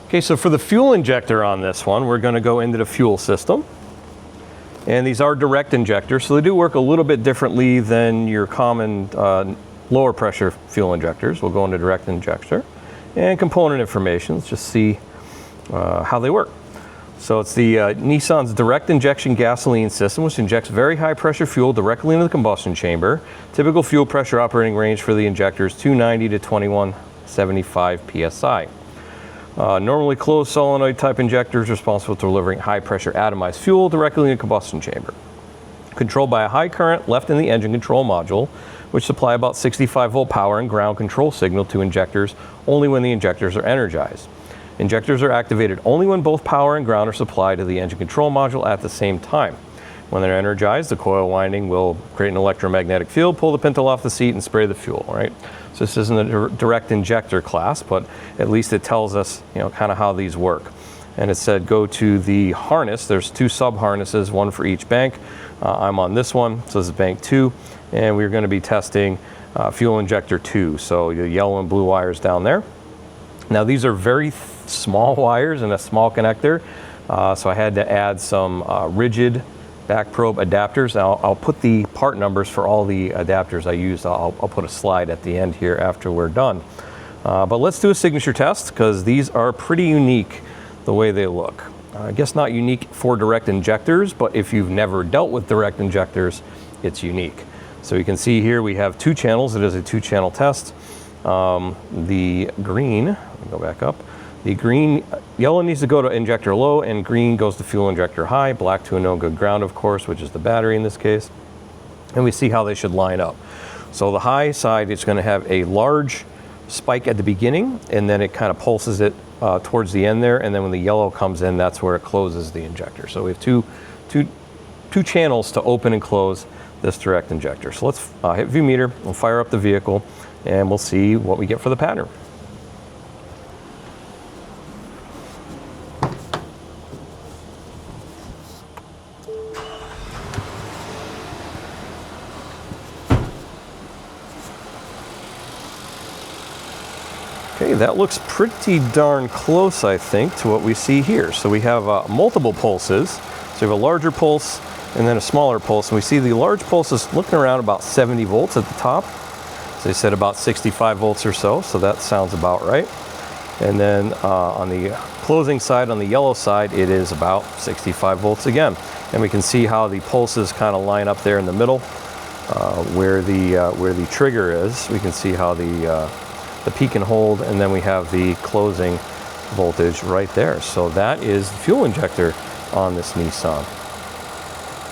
Okay, so for the fuel injector on this one, we're going to go into the fuel system. And these are direct injectors, so they do work a little bit differently than your common lower pressure fuel injectors. We'll go into direct injector. And component information, let's just see how they work. So it's the Nissan's direct injection gasoline system, which injects very high pressure fuel directly into the combustion chamber. Typical fuel pressure operating range for the injector is 290 to 2175 psi. Normally closed solenoid type injectors responsible for delivering high pressure atomized fuel directly in the combustion chamber. Controlled by a high current left in the engine control module, which supply about 65 volt power and ground control signal to injectors only when the injectors are energized. Injectors are activated only when both power and ground are supplied to the engine control module at the same time. When they're energized, the coil winding will create an electromagnetic field, pull the pintle off the seat, and spray the fuel, right? So this isn't a direct injector class, but at least it tells us, kind of how these work. And it said go to the harness. There's 2 sub-harnesses, one for each bank. I'm on this one, so this is bank 2, and we're going to be testing fuel injector 2. So the yellow and blue wires down there. Now these are very small wires and a small connector, so I had to add some rigid back probe adapters. I'll put the part numbers for all the adapters I used. I'll put a slide at the end here after we're done. But let's do a signature test, because these are pretty unique the way they look. I guess not unique for direct injectors, but if you've never dealt with direct injectors, it's unique. So you can see here we have 2 channels. It is a 2-channel test. The green, let me go back up. The green, yellow needs to go to injector low, and green goes to fuel injector high, black to a no good ground, of course, which is the battery in this case. And we see how they should line up. So the high side, it's going to have a large spike at the beginning, and then it kind of pulses it towards the end there, and then when the yellow comes in, that's where it closes the injector. So we have two channels to open and close this direct injector. So let's hit view meter, we'll fire up the vehicle, and we'll see what we get for the pattern. Okay, that looks pretty darn close, I think, to what we see here. So we have multiple pulses. So we have a larger pulse and then a smaller pulse. And we see the large pulse is looking around about 70 volts at the top. So they said about 65 volts or so. So that sounds about right. And then on the closing side, on the yellow side, it is about 65 volts again. And we can see how the pulses kind of line up there in the middle where the trigger is. We can see how the peak and hold, and then we have the closing voltage right there. So that is the fuel injector on this Nissan.